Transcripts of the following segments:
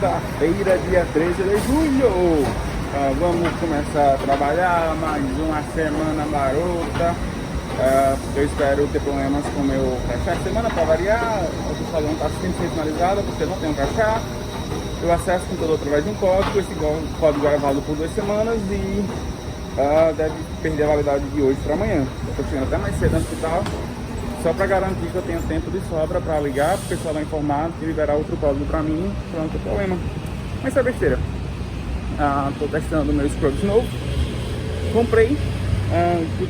Quarta-feira, dia 13 de julho. Vamos começar a trabalhar mais uma semana marota. Eu espero ter problemas com o meu crachá semana para variar. O pessoal não está sempre finalizado porque não tem um crachá. Eu acesso o computador através de um código. Esse código é válido por 2 semanas e deve perder a validade de hoje para amanhã. Eu estou chegando até mais cedo no hospital, só para garantir que eu tenho tempo de sobra para ligar para o pessoal informado e liberar outro código para mim, para não ter problema. Mas isso é besteira. Estou testando o meu Scrubs novo. Comprei.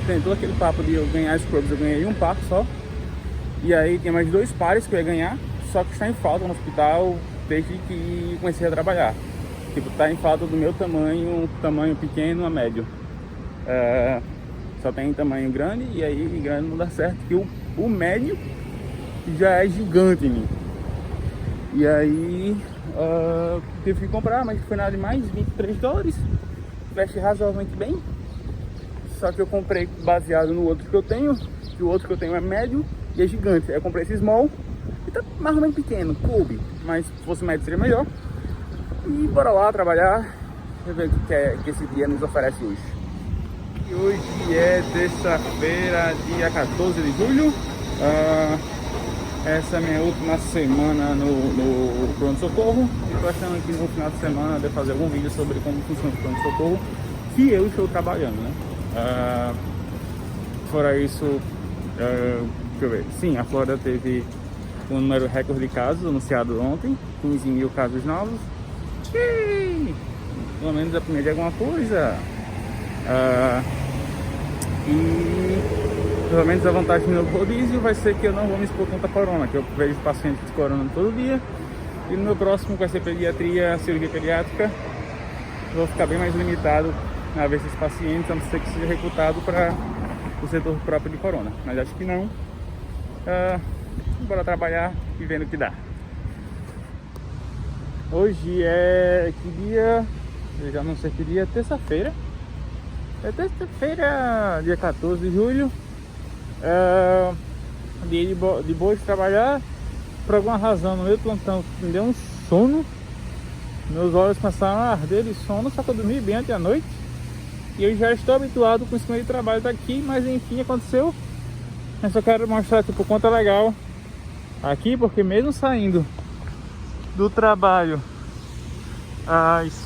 Tem todo aquele papo de eu ganhar Scrubs, eu ganhei um par só. E aí tem mais 2 pares que eu ia ganhar, só que está em falta no hospital desde que comecei a trabalhar. Tipo, está em falta do meu tamanho pequeno a médio. Só tem tamanho grande, e aí grande não dá certo, que o médio já é gigante em mim. E aí tive que comprar, mas foi nada demais, $23. Veste razoavelmente bem. Só que eu comprei baseado no outro que eu tenho, que o outro que eu tenho é médio e é gigante. Aí eu comprei esse small e tá mais ou menos pequeno, coube, mas se fosse médio seria melhor. E bora lá trabalhar, ver o que esse dia nos oferece hoje. E hoje é terça-feira, dia 14 de julho. Essa é a minha última semana no pronto-socorro. E estou achando que no final de semana de fazer algum vídeo sobre como funciona o pronto-socorro que eu estou trabalhando, né? Fora isso, deixa eu ver. Sim, a Flórida teve um número recorde de casos anunciado ontem, 15 mil casos novos. Pelo menos a primeira de alguma coisa. E pelo menos a vantagem no rodízio vai ser que eu não vou me expor contra a corona, que eu vejo pacientes de corona todo dia. E no meu próximo, que vai ser pediatria, cirurgia pediátrica, eu vou ficar bem mais limitado a ver esses pacientes, a não ser que seja recrutado para o setor próprio de corona. Mas acho que não. Bora trabalhar e vendo o que dá. Hoje é que dia? Eu já não sei que dia, terça-feira. É terça-feira, dia 14 de julho. Dia de boa de trabalhar. Por alguma razão, no meu plantão me deu um sono. Meus olhos começaram a arder de sono, só que eu dormi bem ontem à noite. E eu já estou habituado com esse meio de trabalho daqui, mas enfim, aconteceu. Eu só quero mostrar tipo, o quanto é legal aqui, porque mesmo saindo do trabalho às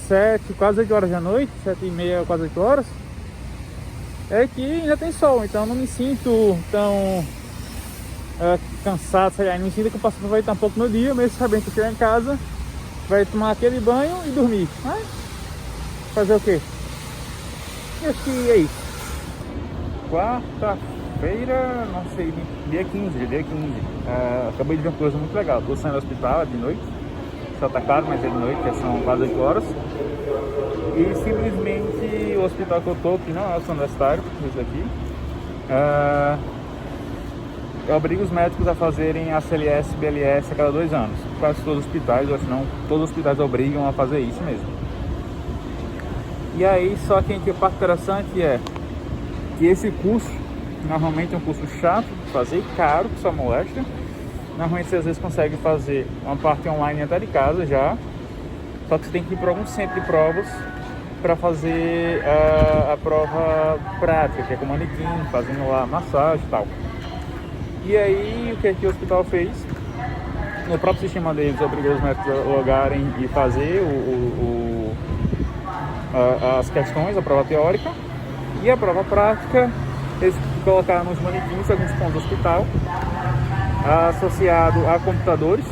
7, quase 8 horas da noite, 7h30, quase 8 horas, é que ainda tem sol, então eu não me sinto tão cansado, sei lá, não me sinto que eu posso aproveitar um pouco no dia, mesmo sabendo que eu chegar em casa, vai tomar aquele banho e dormir. Mas fazer o quê? Eu acho que é isso. Quarta-feira, não sei, dia 15. Acabei de ver uma coisa muito legal. Tô saindo do hospital de noite. Só tá claro, mas é de noite, já são quase 8 horas. E simplesmente o hospital que eu tô, que não é o São Universitário, esse aqui, eu obrigo os médicos a fazerem a CLS, BLS a cada 2 anos. Quase todos os hospitais, ou se não, todos os hospitais obrigam a fazer isso mesmo. E aí, só que a parte interessante é que esse curso, normalmente é um curso chato de fazer, caro, que só molesta. Normalmente você às vezes consegue fazer uma parte online até de casa já, só que você tem que ir para algum centro de provas para fazer a prova prática, que é com manequim, fazendo lá massagem e tal. E aí, o que o hospital fez? No próprio sistema deles, obrigou os médicos a logarem e fazer as questões, a prova teórica, e a prova prática eles colocaram nos manequins alguns pontos do hospital, associado a computadores.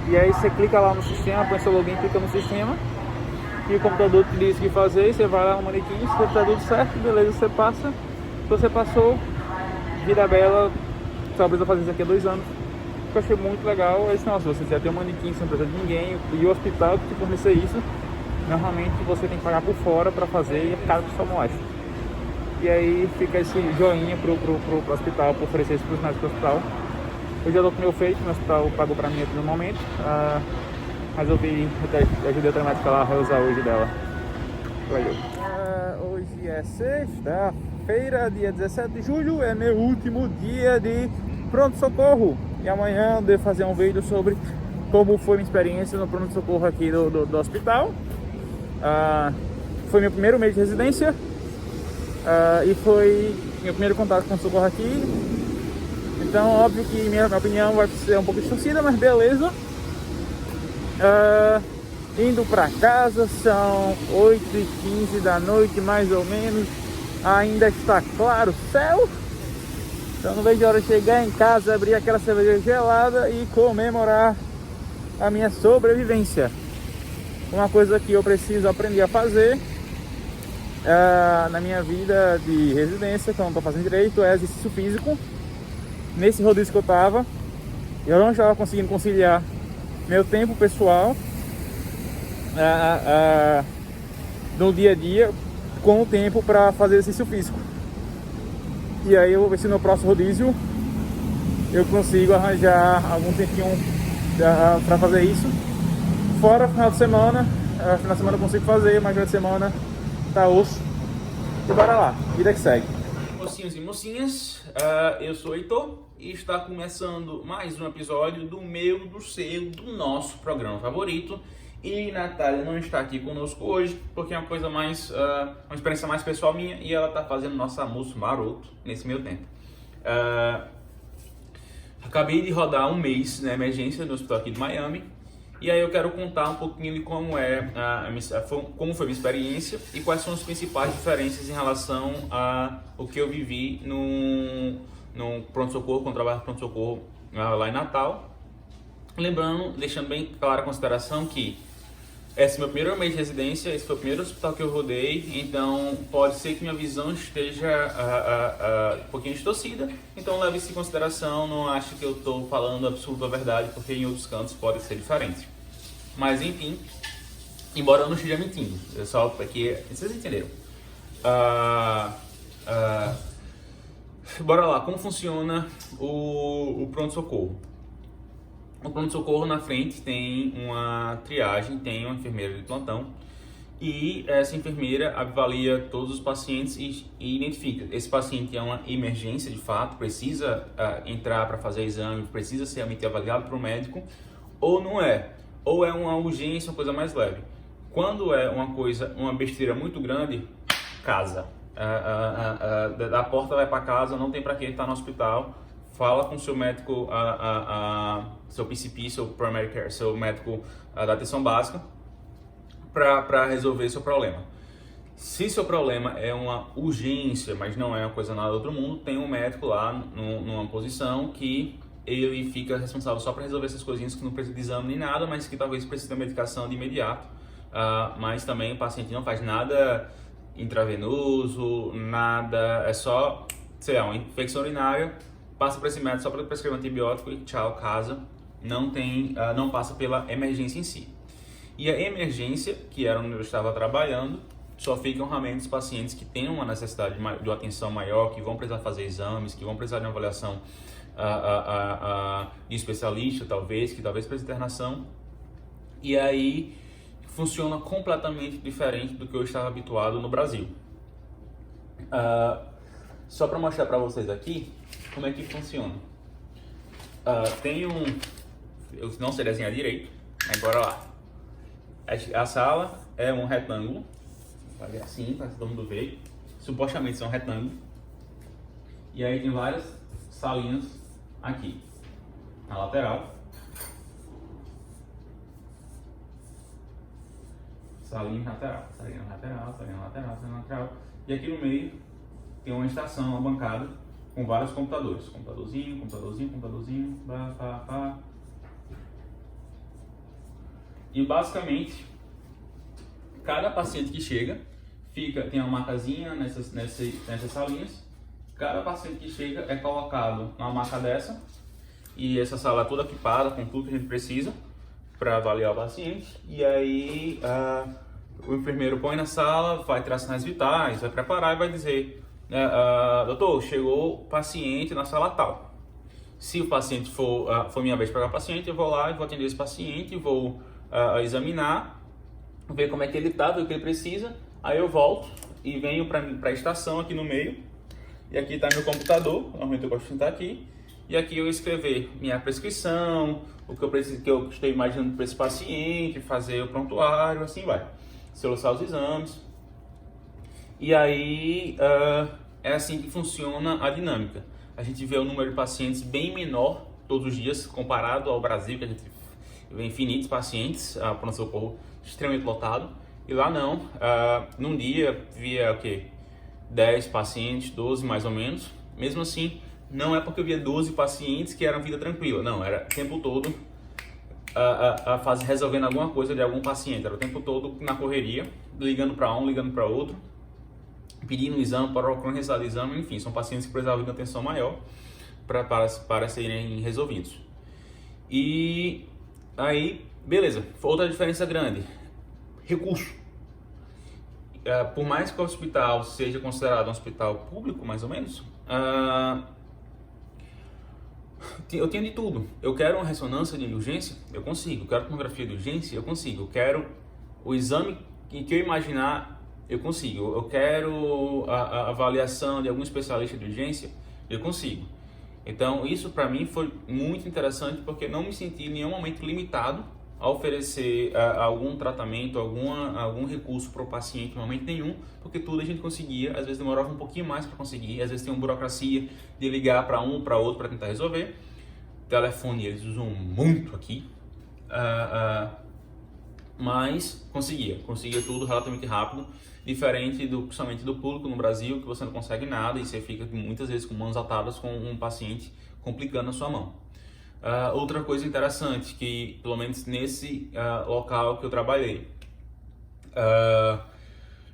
E aí você clica lá no sistema, põe seu login, clica no sistema e o computador te diz o que fazer. Você vai lá no manequim, se tá tudo certo, beleza, você passa. Se você passou, vida bela, só precisa fazer isso aqui há 2 anos. O que eu achei muito legal é isso. Nossa, você já tem um manequim, você não precisa de ninguém, e o hospital que te fornecer isso, normalmente você tem que pagar por fora para fazer e é caro que só mostra. E aí fica esse joinha pro hospital, por oferecer isso pros médicos do hospital. Eu já tô com o meu feito, meu hospital pagou pra mim aqui no momento. Mas eu ajudei a telemática lá a reusar hoje dela. Valeu. Hoje é sexta-feira, dia 17 de julho, é meu último dia de pronto-socorro. E amanhã eu devo fazer um vídeo sobre como foi minha experiência no pronto-socorro aqui do hospital. Foi meu primeiro mês de residência e foi meu primeiro contato com o socorro aqui. Então, óbvio que minha opinião vai ser um pouco distorcida, mas beleza. Indo para casa, são 8h15 da noite, mais ou menos. Ainda está claro o céu. Então não vejo a hora de chegar em casa, abrir aquela cerveja gelada e comemorar a minha sobrevivência. Uma coisa que eu preciso aprender a fazer na minha vida de residência, que eu não estou fazendo direito, é exercício físico. Nesse rodízio que eu não estava conseguindo conciliar meu tempo pessoal no dia a dia com o tempo para fazer exercício físico. E aí eu vou ver se no próximo rodízio eu consigo arranjar algum tempinho para fazer isso. Fora final de semana, final de semana eu consigo fazer, mas final de semana tá osso. E bora lá, vida que segue. Mocinhos e mocinhas, eu sou o Heitor e está começando mais um episódio do meu, do seu, do nosso programa favorito. E Natália não está aqui conosco hoje porque é uma coisa mais, uma experiência mais pessoal minha e ela está fazendo nosso almoço maroto nesse meio tempo. Acabei de rodar um mês na emergência no hospital aqui de Miami e aí eu quero contar um pouquinho de como como foi a minha experiência e quais são as principais diferenças em relação ao que eu vivi no pronto-socorro, quando eu trabalho no pronto-socorro lá em Natal. Lembrando, deixando bem clara a consideração que esse é meu primeiro mês de residência, esse foi o primeiro hospital que eu rodei, então pode ser que minha visão esteja um pouquinho distorcida, então leve isso em consideração, não acho que eu estou falando a absoluta verdade, porque em outros cantos pode ser diferente. Mas enfim, embora eu não esteja mentindo, é só porque vocês entenderam. Bora lá, como funciona o pronto-socorro? No pronto-socorro, na frente, tem uma triagem, tem uma enfermeira de plantão e essa enfermeira avalia todos os pacientes e identifica. Esse paciente é uma emergência de fato, precisa entrar para fazer exame, precisa ser realmente avaliado por um médico, ou não é. Ou é uma urgência, uma coisa mais leve. Quando é uma besteira muito grande, casa. Da porta vai para casa, não tem para que estar no hospital. Fala com seu médico, seu PCP, seu primary care, seu médico da atenção básica para resolver seu problema. Se seu problema é uma urgência, mas não é uma coisa nada do outro mundo, tem um médico lá numa posição que ele fica responsável só para resolver essas coisinhas que não precisa de exame nem nada, mas que talvez precise de medicação de imediato. Mas também o paciente não faz nada intravenoso, nada, é só, sei lá, uma infecção urinária. Passa para esse médico só para prescrever um antibiótico e tchau, casa. Não passa pela emergência em si. E a emergência, que era onde eu estava trabalhando, só ficam realmente os pacientes que têm uma necessidade de uma atenção maior, que vão precisar fazer exames, que vão precisar de uma avaliação de especialista, que talvez precise de internação. E aí funciona completamente diferente do que eu estava habituado no Brasil. Só para mostrar para vocês aqui como é que funciona. Eu não sei desenhar direito, mas bora lá. A sala é um retângulo, vai ver assim, para todo mundo ver. Supostamente são retângulos. E aí tem várias salinhas aqui, na lateral. Salinha lateral, salinha lateral, salinha lateral, salinha lateral. E aqui no meio tem uma estação, uma bancada com vários computadores. Computadorzinho, pá. E basicamente, cada paciente que chega, tem uma marcazinha nessas salinhas. Cada paciente que chega é colocado numa maca dessa. E essa sala é toda equipada com tudo que a gente precisa para avaliar o paciente. E aí o enfermeiro põe na sala, vai tirar sinais vitais, vai preparar e vai dizer: doutor, chegou o paciente na sala tal. Se o paciente for minha vez de pegar o paciente, eu vou lá e vou atender esse paciente, vou examinar, ver como é que ele está, ver o que ele precisa. Aí eu volto e venho para a estação aqui no meio. E aqui está meu computador, normalmente eu gosto de sentar aqui. e aqui eu escrever minha prescrição, o que eu preciso, que eu estou imaginando para esse paciente, fazer o prontuário, assim vai. Selecionar os exames. E aí é assim que funciona a dinâmica. A gente vê o número de pacientes bem menor todos os dias, comparado ao Brasil, que a gente vê infinitos pacientes, pronto-socorro extremamente lotado. E lá não, num dia via o quê? 10 pacientes, 12 mais ou menos. Mesmo assim, não é porque eu via 12 pacientes que era vida tranquila, não, era o tempo todo resolvendo alguma coisa de algum paciente, era o tempo todo na correria, ligando para um, ligando para outro, pedindo exame, para realizar o exame, enfim, são pacientes que precisavam de atenção maior para serem resolvidos. E aí, beleza, outra diferença grande, recurso. Por mais que o hospital seja considerado um hospital público, mais ou menos, eu tenho de tudo. Eu quero uma ressonância de urgência, eu consigo. Eu quero tomografia de urgência, eu consigo. Eu quero o exame que eu imaginar, eu consigo. Eu quero a avaliação de algum especialista de urgência, eu consigo. Então, isso para mim foi muito interessante porque não me senti em nenhum momento limitado a oferecer algum tratamento, algum recurso para o paciente em momento nenhum, porque tudo a gente conseguia, às vezes demorava um pouquinho mais para conseguir, às vezes tem uma burocracia de ligar para um, para outro para tentar resolver. Telefone eles usam muito aqui, mas conseguia tudo relativamente rápido, diferente principalmente do público no Brasil, que você não consegue nada e você fica muitas vezes com mãos atadas com um paciente complicando a sua mão. Outra coisa interessante, que pelo menos nesse local que eu trabalhei,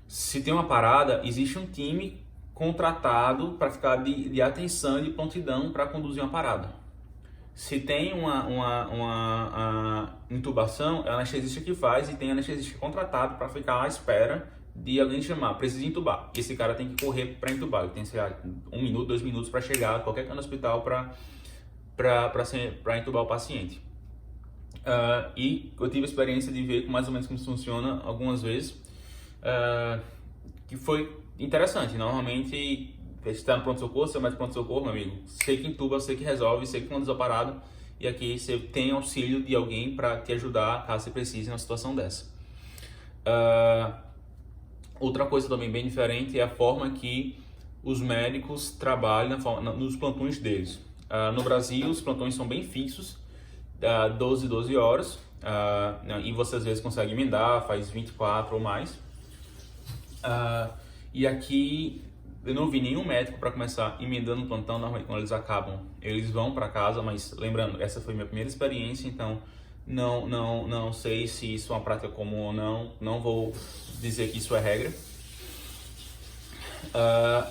se tem uma parada, existe um time contratado para ficar de atenção e de prontidão para conduzir uma parada. Se tem uma intubação, é o anestesista que faz e tem anestesista contratado para ficar à espera de alguém chamar, precisa intubar. Esse cara tem que correr para intubar, ele tem, sei lá, 1 minuto, 2 minutos para chegar a qualquer canto do hospital para intubar o paciente. E eu tive a experiência de ver mais ou menos como isso funciona algumas vezes, que foi interessante. Normalmente, você está no pronto-socorro, você vai no pronto-socorro, meu amigo, sei que intuba, sei que resolve, sei que conduz a parada, e aqui você tem auxílio de alguém para te ajudar caso você precise numa situação dessa. Outra coisa também bem diferente é a forma que os médicos trabalham nos plantões deles. No Brasil, os plantões são bem fixos, 12 horas, e você às vezes consegue emendar, faz 24 ou mais. E aqui eu não vi nenhum médico para começar emendando o plantão. Normalmente quando eles acabam, eles vão para casa, mas lembrando, essa foi minha primeira experiência, então não sei se isso é uma prática comum ou não vou dizer que isso é regra.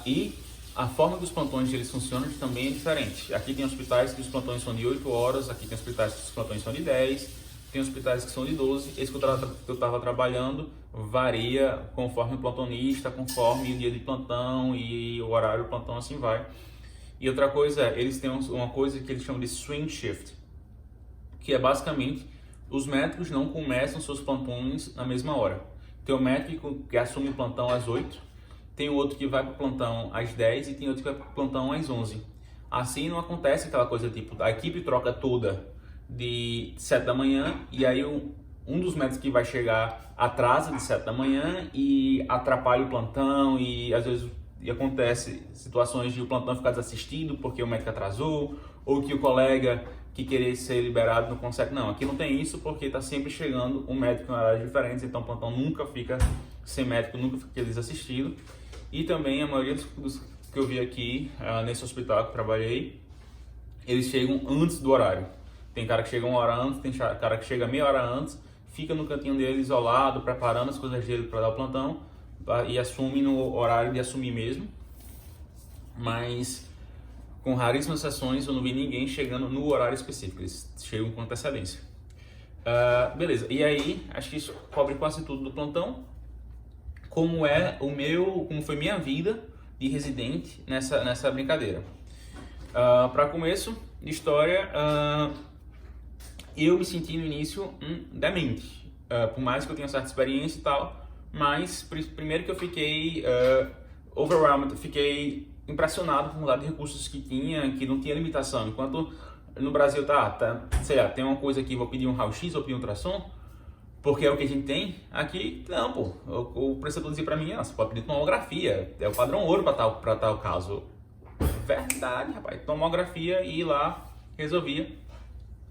E a forma que os plantões eles funcionam também é diferente. Aqui tem hospitais que os plantões são de 8 horas, aqui tem hospitais que os plantões são de 10, tem hospitais que são de 12. Esse que eu estava trabalhando varia conforme o plantonista, conforme o dia de plantão e o horário do plantão, assim vai. E outra coisa eles têm uma coisa que eles chamam de swing shift, que é basicamente os médicos não começam seus plantões na mesma hora. Tem o médico que assume o plantão às 8, tem outro que vai para o plantão às 10 e tem outro que vai para o plantão às 11. Assim não acontece aquela coisa tipo, a equipe troca toda de 7 da manhã e aí um dos médicos que vai chegar atrasa de 7 da manhã e atrapalha o plantão e às vezes acontece situações de o plantão ficar desassistido porque o médico atrasou ou que o colega que querer ser liberado não consegue. Não, aqui não tem isso porque está sempre chegando um médico em horários diferentes, então o plantão nunca fica sem médico, nunca fica desassistido. E também a maioria dos que eu vi aqui nesse hospital que eu trabalhei, eles chegam antes do horário. Tem cara que chega 1 hora antes, tem cara que chega meia hora antes, fica no cantinho dele isolado, preparando as coisas dele para dar o plantão e assume no horário de assumir mesmo. Mas com raríssimas exceções eu não vi ninguém chegando no horário específico, eles chegam com antecedência. Beleza, e aí acho que isso cobre quase tudo do plantão. Como foi minha vida de residente nessa brincadeira. Para começo de história, eu me senti no início demente, por mais que eu tenha certa experiência e tal, mas primeiro que eu fiquei overwhelmed, fiquei impressionado com o lado de recursos que tinha, que não tinha limitação. Enquanto no Brasil sei lá, tem uma coisa aqui, vou pedir um raio-x, vou pedir um ultrassom, porque é o que a gente tem. Aqui, não, pô. O prestador dizia pra mim, você pode pedir tomografia, é o padrão ouro pra tal caso. Verdade, rapaz. Tomografia e ir lá, resolvia.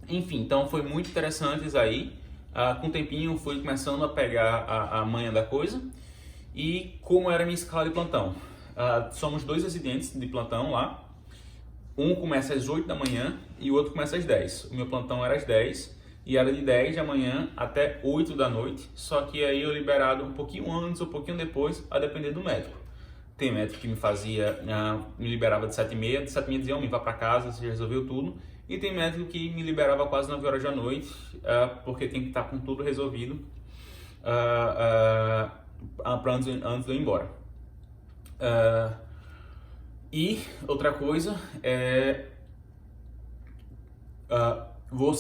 Enfim, então foi muito interessante isso aí. Com o tempinho fui começando a pegar a manha da coisa. E como era a minha escala de plantão? Somos 2 residentes de plantão lá. Um começa às 8 da manhã e o outro começa às 10. O meu plantão era às 10 e era de 10 da manhã até 8 da noite. Só que aí eu liberado um pouquinho antes ou um pouquinho depois, a depender do médico. Tem médico que me liberava de 7h30, de 7h30 dizia, homem, vá para casa, você já resolveu tudo. E tem médico que me liberava quase 9 horas da noite, porque tem que estar com tudo resolvido antes de eu ir embora. E outra coisa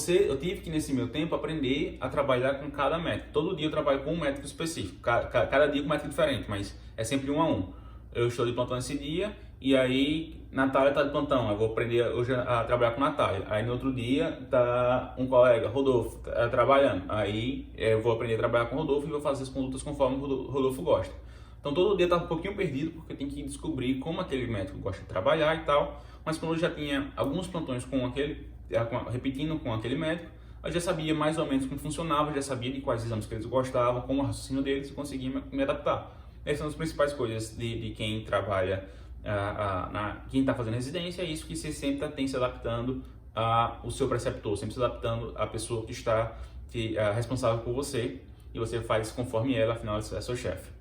eu tive que nesse meu tempo aprender a trabalhar com cada médico. Todo dia eu trabalho com um médico específico, cada dia com um médico diferente, mas é sempre 1 a 1. Eu estou de plantão esse dia e aí Natália está de plantão, eu vou aprender hoje a trabalhar com Natália. Aí no outro dia tá um colega, Rodolfo, trabalhando. Aí eu vou aprender a trabalhar com o Rodolfo e vou fazer as condutas conforme o Rodolfo gosta. Então todo dia tá um pouquinho perdido porque tem que descobrir como aquele médico gosta de trabalhar e tal. Mas quando eu já tinha alguns plantões repetindo com aquele médico, eu já sabia mais ou menos como funcionava, já sabia de quais exames que eles gostavam, como o raciocínio deles e conseguia me adaptar. Essas são as principais coisas de quem trabalha, quem está fazendo residência, é isso que você sempre tem se adaptando ao seu preceptor, sempre se adaptando à pessoa que está responsável por você e você faz conforme ela, afinal é seu chefe.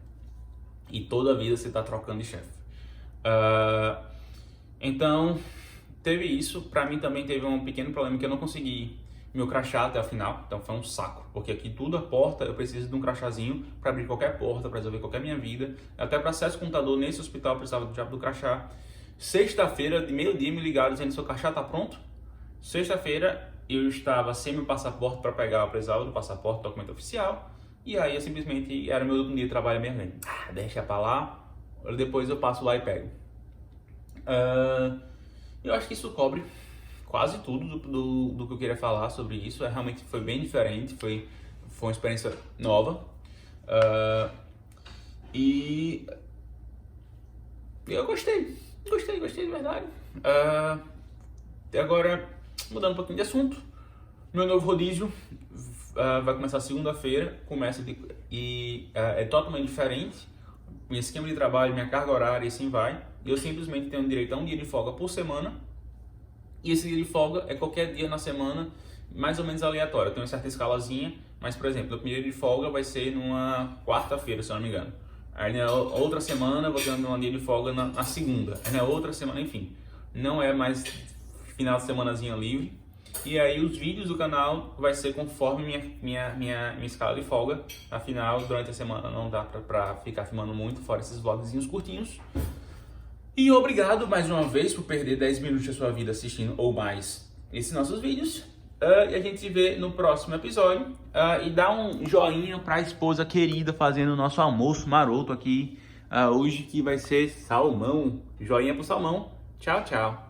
E toda a vida você está trocando de chefe. Então, teve isso. Para mim também teve um pequeno problema que eu não consegui meu crachá até a final, então foi um saco, porque aqui tudo a porta, eu preciso de um crachazinho para abrir qualquer porta, para resolver qualquer minha vida. Até para acesso ao computador nesse hospital eu precisava do crachá. Sexta-feira, de meio-dia, me ligaram dizendo: seu crachá tá pronto? Sexta-feira eu estava sem meu passaporte para pegar, eu precisava do passaporte, documento oficial, e aí eu simplesmente, era meu último dia de trabalho mesmo, deixa para lá, depois eu passo lá e pego. Eu acho que isso cobre quase tudo do que eu queria falar sobre isso. Realmente foi bem diferente, foi uma experiência nova. E eu gostei de verdade. Agora, mudando um pouquinho de assunto, meu novo rodízio vai começar segunda-feira, é totalmente diferente. Meu esquema de trabalho, minha carga horária e assim vai. Eu simplesmente tenho direito a um dia de folga por semana. E esse dia de folga é qualquer dia na semana, mais ou menos aleatório. Eu tenho uma certa escalazinha, mas, por exemplo, o primeiro dia de folga vai ser numa quarta-feira, se eu não me engano. Aí na outra semana eu vou ter um dia de folga na segunda. Aí na outra semana, enfim. Não é mais final de semanazinha livre. E aí os vídeos do canal vai ser conforme minha escala de folga. Afinal, durante a semana não dá pra ficar filmando muito, fora esses vlogzinhos curtinhos. E obrigado mais uma vez por perder 10 minutos da sua vida assistindo ou mais esses nossos vídeos. E a gente se vê no próximo episódio. E dá um joinha pra esposa querida fazendo o nosso almoço maroto aqui hoje, que vai ser salmão. Joinha pro salmão. Tchau, tchau.